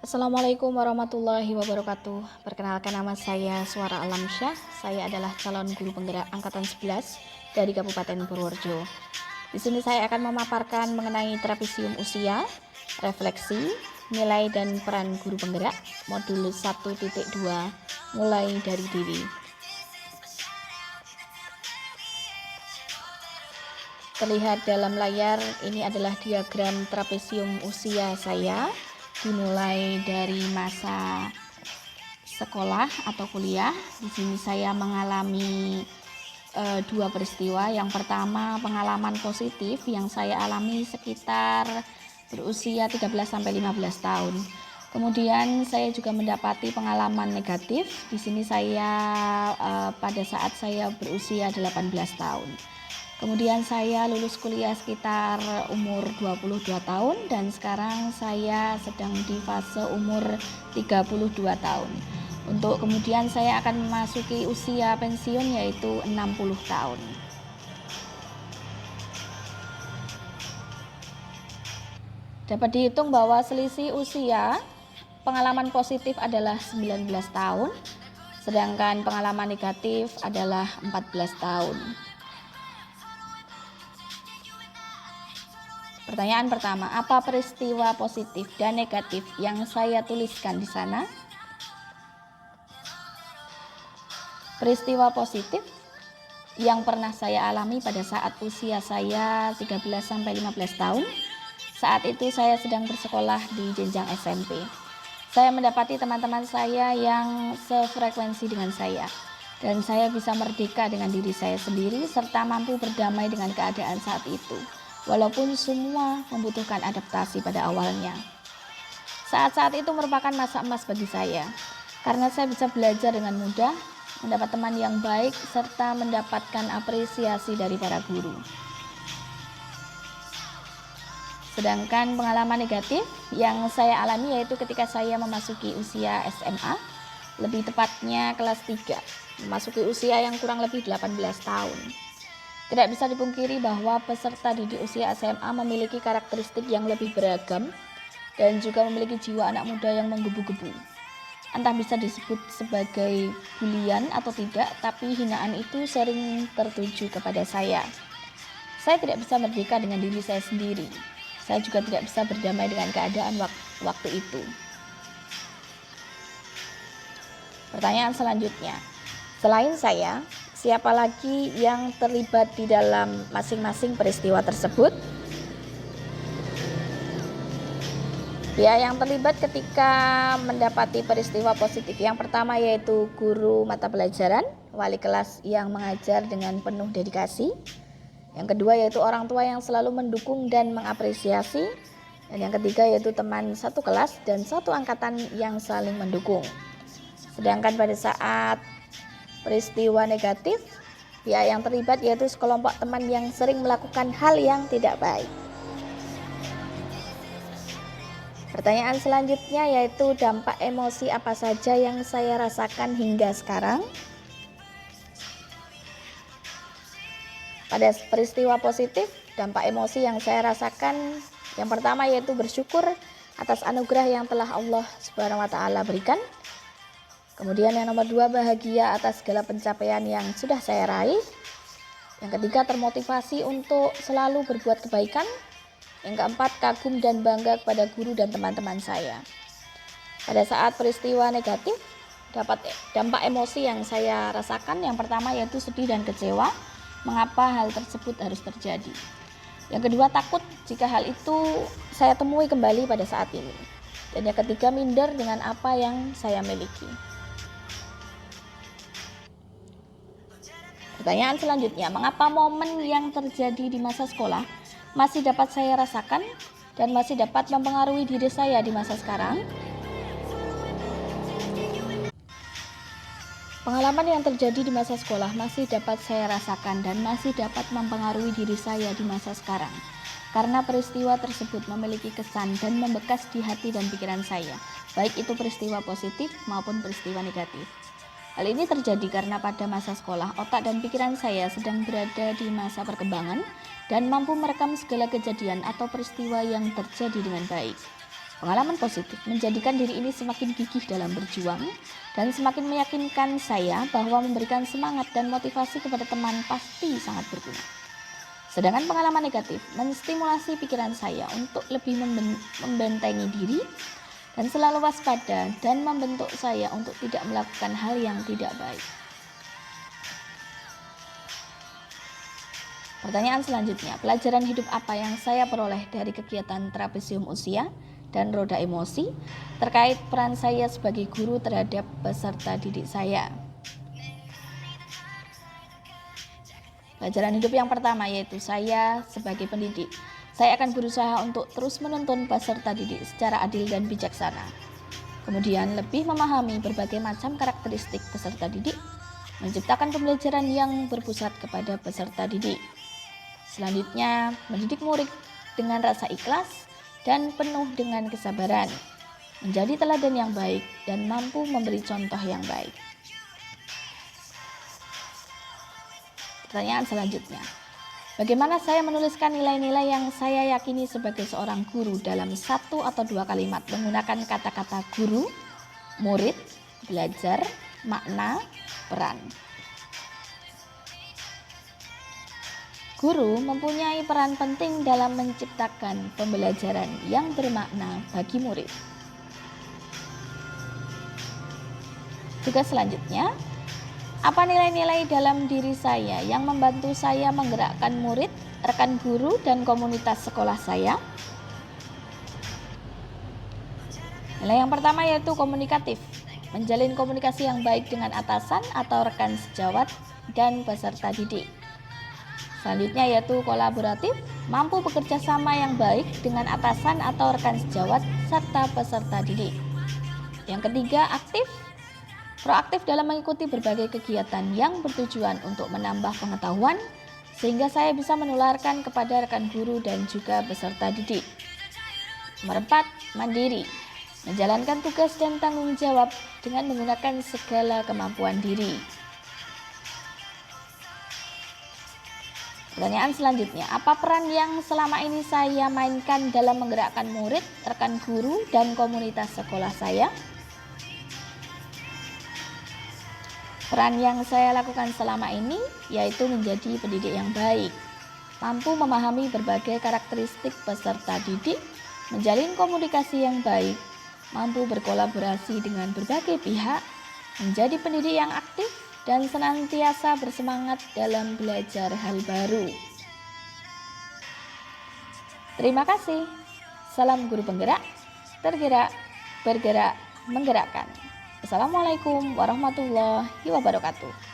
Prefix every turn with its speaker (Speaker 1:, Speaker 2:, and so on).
Speaker 1: Assalamualaikum warahmatullahi wabarakatuh. Perkenalkan, nama saya Suara Alamsyah. Saya adalah calon guru penggerak angkatan 11 dari Kabupaten Purworejo. Di sini saya akan memaparkan mengenai trapesium usia, refleksi, nilai dan peran guru penggerak, modul 1.2, mulai dari diri. Terlihat dalam layar, ini adalah diagram trapesium usia saya, dimulai dari masa sekolah atau kuliah. Di sini saya mengalami dua peristiwa. Yang pertama, pengalaman positif yang saya alami sekitar berusia 13-15 tahun. Kemudian saya juga mendapati pengalaman negatif. Di sini saya pada saat saya berusia 18 tahun. Kemudian saya lulus kuliah sekitar umur 22 tahun dan sekarang saya sedang di fase umur 32 tahun. Untuk kemudian saya akan memasuki usia pensiun yaitu 60 tahun. Dapat dihitung bahwa selisih usia pengalaman positif adalah 19 tahun, sedangkan pengalaman negatif adalah 14 tahun. Pertanyaan pertama, apa peristiwa positif dan negatif yang saya tuliskan di sana? Peristiwa positif yang pernah saya alami pada saat usia saya 13-15 tahun. Saat itu saya sedang bersekolah di jenjang SMP. Saya mendapati teman-teman saya yang sefrekuensi dengan saya, dan saya bisa merdeka dengan diri saya sendiri serta mampu berdamai dengan keadaan saat itu. Walaupun semua membutuhkan adaptasi pada awalnya. Saat-saat itu merupakan masa emas bagi saya, karena saya bisa belajar dengan mudah, mendapat teman yang baik, serta mendapatkan apresiasi dari para guru. Sedangkan pengalaman negatif yang saya alami yaitu ketika saya memasuki usia SMA, lebih tepatnya kelas 3, memasuki usia yang kurang lebih 18 tahun. Tidak bisa dipungkiri bahwa peserta didik usia SMA memiliki karakteristik yang lebih beragam dan juga memiliki jiwa anak muda yang menggebu-gebu. Entah bisa disebut sebagai bulian atau tidak, tapi hinaan itu sering tertuju kepada saya. Saya tidak bisa merdeka dengan diri saya sendiri. Saya juga tidak bisa berdamai dengan keadaan waktu itu. Pertanyaan selanjutnya, selain saya, siapa lagi yang terlibat di dalam masing-masing peristiwa tersebut? Pihak yang terlibat ketika mendapati peristiwa positif yang pertama yaitu guru mata pelajaran, wali kelas yang mengajar dengan penuh dedikasi. Yang kedua yaitu orang tua yang selalu mendukung dan mengapresiasi. Dan yang ketiga yaitu teman satu kelas dan satu angkatan yang saling mendukung. Sedangkan pada saat peristiwa negatif, pihak yang terlibat yaitu sekelompok teman yang sering melakukan hal yang tidak baik. Pertanyaan selanjutnya yaitu dampak emosi apa saja yang saya rasakan hingga sekarang? Pada peristiwa positif, dampak emosi yang saya rasakan yang pertama yaitu bersyukur atas anugerah yang telah Allah Subhanahu wa taala berikan. Kemudian yang nomor 2, bahagia atas segala pencapaian yang sudah saya raih. Yang ketiga, termotivasi untuk selalu berbuat kebaikan. Yang keempat, kagum dan bangga kepada guru dan teman-teman saya. Pada saat peristiwa negatif, dampak emosi yang saya rasakan yang pertama yaitu sedih dan kecewa. Mengapa hal tersebut harus terjadi? Yang kedua, takut jika hal itu saya temui kembali pada saat ini. Dan yang ketiga, minder dengan apa yang saya miliki. Pertanyaan selanjutnya, mengapa momen yang terjadi di masa sekolah masih dapat saya rasakan dan masih dapat mempengaruhi diri saya di masa sekarang? Pengalaman yang terjadi di masa sekolah masih dapat saya rasakan dan masih dapat mempengaruhi diri saya di masa sekarang. Karena peristiwa tersebut memiliki kesan dan membekas di hati dan pikiran saya, baik itu peristiwa positif maupun peristiwa negatif. Hal ini terjadi karena pada masa sekolah, otak dan pikiran saya sedang berada di masa perkembangan dan mampu merekam segala kejadian atau peristiwa yang terjadi dengan baik. Pengalaman positif menjadikan diri ini semakin gigih dalam berjuang dan semakin meyakinkan saya bahwa memberikan semangat dan motivasi kepada teman pasti sangat berguna. Sedangkan pengalaman negatif menstimulasi pikiran saya untuk lebih membentengi diri dan selalu waspada dan membentuk saya untuk tidak melakukan hal yang tidak baik. Pertanyaan selanjutnya, pelajaran hidup apa yang saya peroleh dari kegiatan trapesium usia dan roda emosi terkait peran saya sebagai guru terhadap peserta didik saya? Pelajaran hidup yang pertama yaitu saya sebagai pendidik. Saya akan berusaha untuk terus menuntun peserta didik secara adil dan bijaksana. Kemudian lebih memahami berbagai macam karakteristik peserta didik, menciptakan pembelajaran yang berpusat kepada peserta didik. Selanjutnya, mendidik murid dengan rasa ikhlas dan penuh dengan kesabaran, menjadi teladan yang baik dan mampu memberi contoh yang baik. Pertanyaan selanjutnya, bagaimana saya menuliskan nilai-nilai yang saya yakini sebagai seorang guru dalam 1 atau 2 kalimat menggunakan kata-kata guru, murid, belajar, makna, peran. Guru mempunyai peran penting dalam menciptakan pembelajaran yang bermakna bagi murid. Tugas selanjutnya, apa nilai-nilai dalam diri saya yang membantu saya menggerakkan murid, rekan guru, dan komunitas sekolah saya? Nilai yang pertama yaitu komunikatif, menjalin komunikasi yang baik dengan atasan atau rekan sejawat dan peserta didik. Selanjutnya yaitu kolaboratif, mampu bekerja sama yang baik dengan atasan atau rekan sejawat serta peserta didik. Yang ketiga, aktif, proaktif dalam mengikuti berbagai kegiatan yang bertujuan untuk menambah pengetahuan sehingga saya bisa menularkan kepada rekan guru dan juga peserta didik. Nomor 4, mandiri, menjalankan tugas dan tanggung jawab dengan menggunakan segala kemampuan diri. Pertanyaan selanjutnya, apa peran yang selama ini saya mainkan dalam menggerakkan murid, rekan guru, dan komunitas sekolah saya? Peran yang saya lakukan selama ini yaitu menjadi pendidik yang baik, mampu memahami berbagai karakteristik peserta didik, menjalin komunikasi yang baik, mampu berkolaborasi dengan berbagai pihak, menjadi pendidik yang aktif, dan senantiasa bersemangat dalam belajar hal baru. Terima kasih. Salam guru penggerak, tergerak, bergerak, menggerakkan. Assalamualaikum warahmatullahi wabarakatuh.